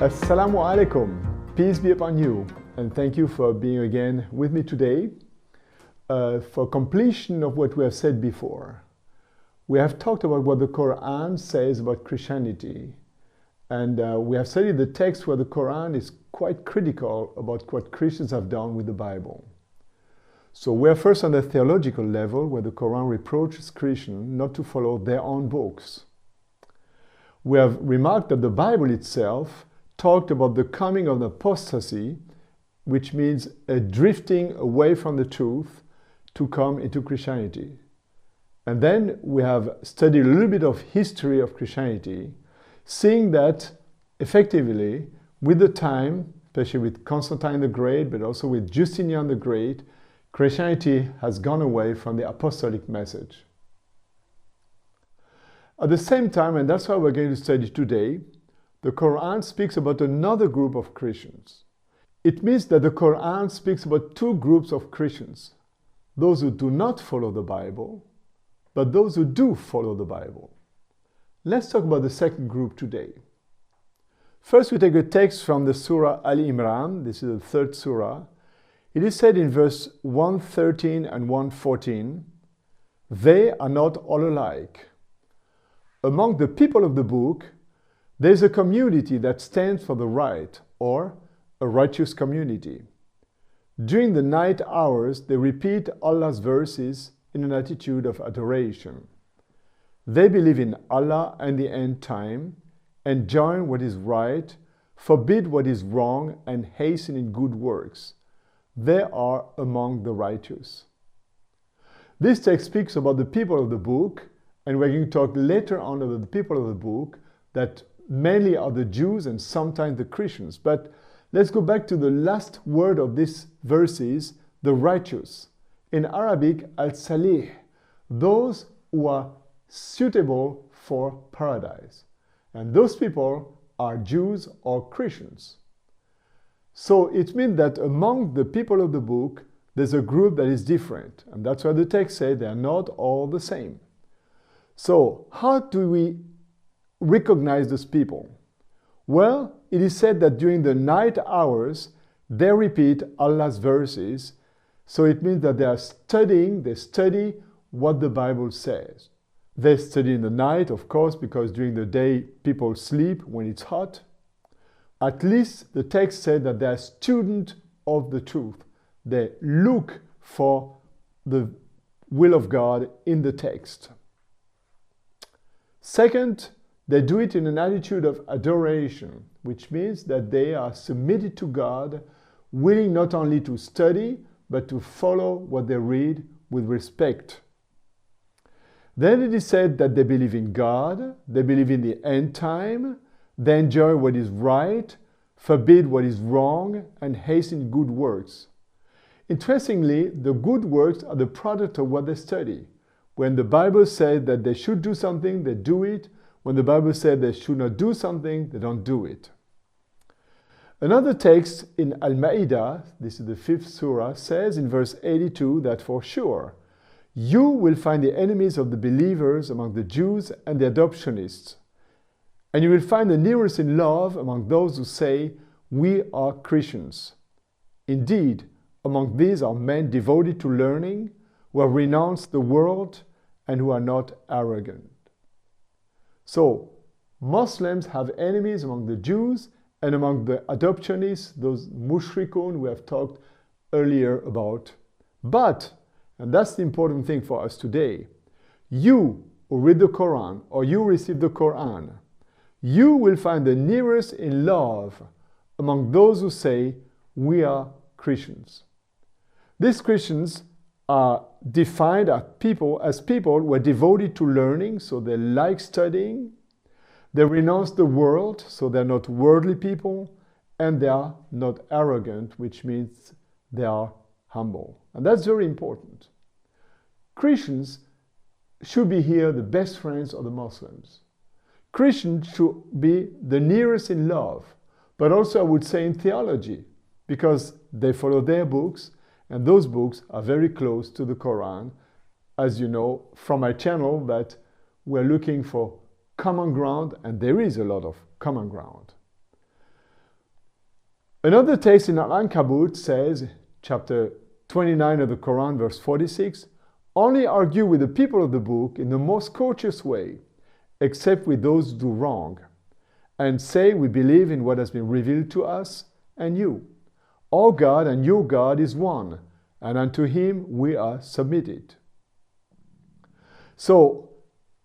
Assalamu alaikum, peace be upon you, and thank you for being again with me today. For completion of what we have said before, we have talked about what the Quran says about Christianity, and we have studied the text where the Quran is quite critical about what Christians have done with the Bible. So we are first on the theological level, where the Quran reproaches Christians not to follow their own books. We have remarked that the Bible itself talked about the coming of apostasy, which means a drifting away from the truth to come into Christianity. And then we have studied a little bit of history of Christianity, seeing that effectively, with the time, especially with Constantine the Great, but also with Justinian the Great, Christianity has gone away from the apostolic message. At the same time, and that's why we're going to study today, the Quran speaks about another group of Christians. It means that the Quran speaks about two groups of Christians: those who do not follow the Bible, but those who do follow the Bible. Let's talk about the second group today. First, we take a text from the Surah Al Imran. This is the third surah. It is said in verse 113 and 114, "They are not all alike. Among the people of the book, there is a community that stands for the right, or a righteous community. During the night hours, they repeat Allah's verses in an attitude of adoration. They believe in Allah and the end time, enjoin what is right, forbid what is wrong, and hasten in good works. They are among the righteous." This text speaks about the people of the book, and we're going to talk later on about the people of the book that mainly are the Jews and sometimes the Christians. But let's go back to the last word of these verses, the righteous. In Arabic, al-salih, those who are suitable for paradise. And those people are Jews or Christians. So it means that among the people of the book, there's a group that is different. And that's why the text says they are not all the same. So how do we recognize those people? Well, it is said that during the night hours, they repeat Allah's verses. So it means that they study what the Bible says. They study in the night, of course, because during the day people sleep when it's hot. At least the text said that they are students of the truth. They look for the will of God in the text. Second, they do it in an attitude of adoration, which means that they are submitted to God, willing not only to study, but to follow what they read with respect. Then it is said that they believe in God, they believe in the end time, they enjoy what is right, forbid what is wrong, and hasten good works. Interestingly, the good works are the product of what they study. When the Bible says that they should do something, they do it. When the Bible says they should not do something, they don't do it. Another text in Al-Ma'idah, this is the 5th surah, says in verse 82 that for sure, you will find the enemies of the believers among the Jews and the adoptionists. And you will find the nearest in love among those who say, we are Christians. Indeed, among these are men devoted to learning, who have renounced the world and who are not arrogant. So, Muslims have enemies among the Jews and among the adoptionists, those mushrikun we have talked earlier about. But, and that's the important thing for us today, you who read the Quran or you receive the Quran, you will find the nearest in love among those who say, we are Christians. These Christians are defined as people who are devoted to learning, so they like studying. They renounce the world, so they're not worldly people, and they are not arrogant, which means they are humble. And that's very important. Christians should be here the best friends of the Muslims. Christians should be the nearest in love, but also I would say in theology, because they follow their books, and those books are very close to the Quran. As you know from my channel that we're looking for common ground, and there is a lot of common ground. Another text in Al-Ankabut says, chapter 29 of the Koran, verse 46, only argue with the people of the book in the most courteous way, except with those who do wrong, and say we believe in what has been revealed to us and you. Our God and your God is one, and unto him we are submitted. So,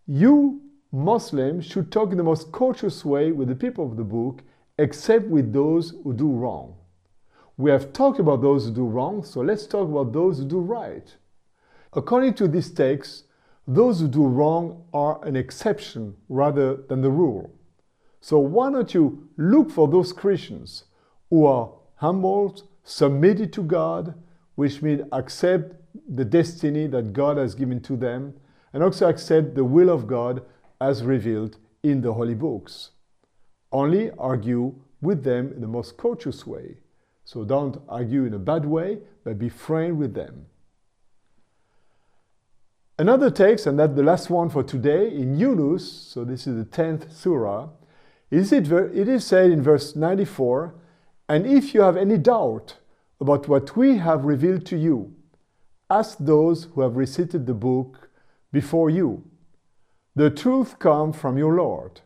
you Muslims should talk in the most courteous way with the people of the book, except with those who do wrong. We have talked about those who do wrong, so let's talk about those who do right. According to this text, those who do wrong are an exception rather than the rule. So why don't you look for those Christians who are humbled, submitted to God, which means accept the destiny that God has given to them, and also accept the will of God as revealed in the holy books. Only argue with them in the most courteous way. So don't argue in a bad way, but be friend with them. Another text, and that's the last one for today, in Yunus, so this is the 10th surah, it is said in verse 94, and if you have any doubt about what we have revealed to you, ask those who have recited the book before you. The truth comes from your Lord.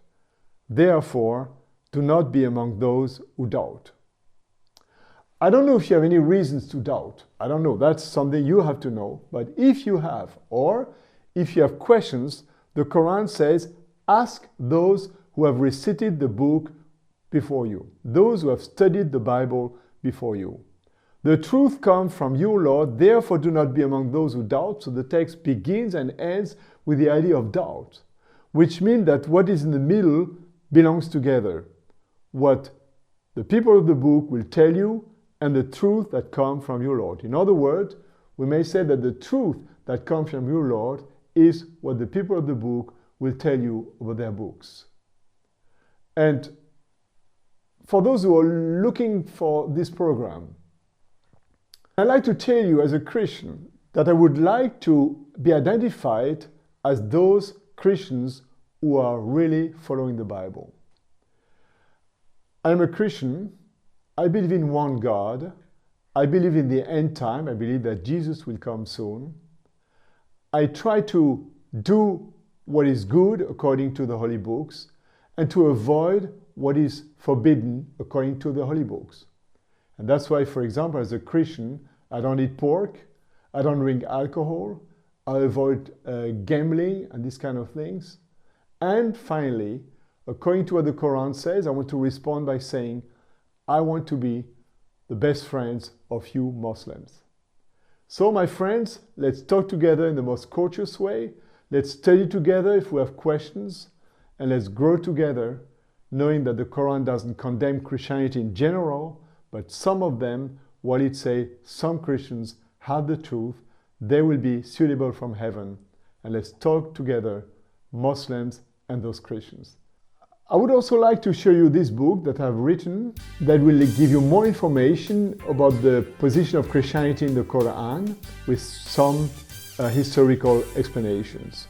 Therefore, do not be among those who doubt. I don't know if you have any reasons to doubt. I don't know. That's something you have to know. But if you have, or if you have questions, the Quran says, ask those who have recited the book before you, those who have studied the Bible before you. The truth comes from your Lord, therefore do not be among those who doubt. So the text begins and ends with the idea of doubt, which means that what is in the middle belongs together. What the people of the book will tell you and the truth that comes from your Lord. In other words, we may say that the truth that comes from your Lord is what the people of the book will tell you about their books. And for those who are looking for this program, I'd like to tell you as a Christian that I would like to be identified as those Christians who are really following the Bible. I'm a Christian. I believe in one God. I believe in the end time. I believe that Jesus will come soon. I try to do what is good according to the holy books and to avoid what is forbidden according to the holy books. And that's why, for example, as a Christian, I don't eat pork, I don't drink alcohol, I avoid gambling and these kind of things. And finally, according to what the Quran says, I want to respond by saying, I want to be the best friends of you Muslims. So my friends, let's talk together in the most courteous way. Let's study together if we have questions, and let's grow together, knowing that the Quran doesn't condemn Christianity in general, but some of them, while it says some Christians have the truth, they will be suitable from heaven. And let's talk together, Muslims and those Christians. I would also like to show you this book that I've written that will give you more information about the position of Christianity in the Quran with some historical explanations.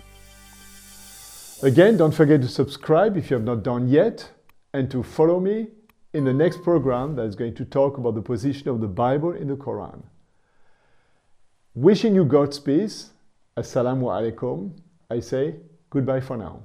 Again, don't forget to subscribe if you have not done yet, and to follow me in the next program that is going to talk about the position of the Bible in the Quran. Wishing you God's peace. Assalamu alaikum. I say goodbye for now.